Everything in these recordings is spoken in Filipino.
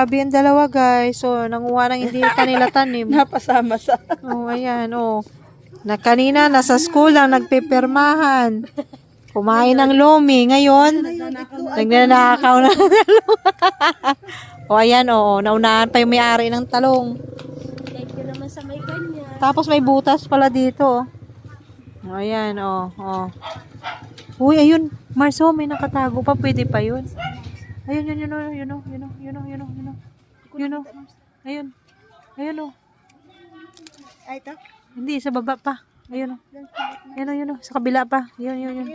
grabe yung dalawa guys. So, nanguha ng hindi kanila tanim. Napasama sa... Oh, ayan, oh. Na kanina, nasa school lang, nagpipirmahan. Kumain ng lomi. Ngayon, nagnanakaw na. O, ayan, oh. Naunahan pa yung may-ari ng talong. Thank you naman sa may ganyan. Tapos may butas pala dito. Oh. Ayan, oh. Oh. Uy, ayun. Marso, may nakatago pa. Pwede pa yun. Ayun, yun, yun, yun, yun, yun, yun, yun, yun, yun, yun, ayun. Ayun, oh. Ay, ito? Hindi, sa baba pa. Ayun, oh. Ayun, oh, yun, oh. Sa kabila pa. Yun, yun, yun.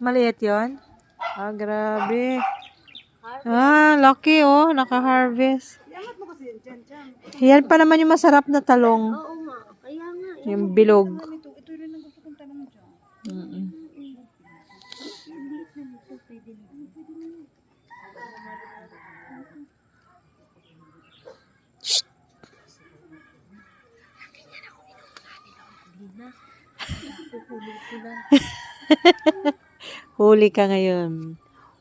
Maliit yun? Ah, grabe. Ah, lucky, oh. Naka-harvest. Iangat mo kasi yan, dyan. Yan pa naman yung masarap na talong. Oo nga. Kaya nga. Yung bilog. Ito rin ang gusto kong tanong dyan. Mm-mm. Huli ka ngayon.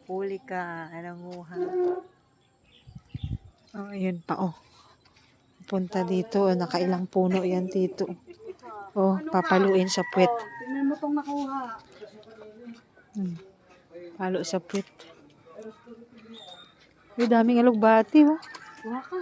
Huli ka. Anong nguha? Oh, ayun pa, oh. Punta dito. Oh, nakailang puno yan dito. Oh, papaluin sa puwet. Tingnan mo itong nakuha. Palo sa puwet. Uy, daming alugbati, oh. Kuha ka.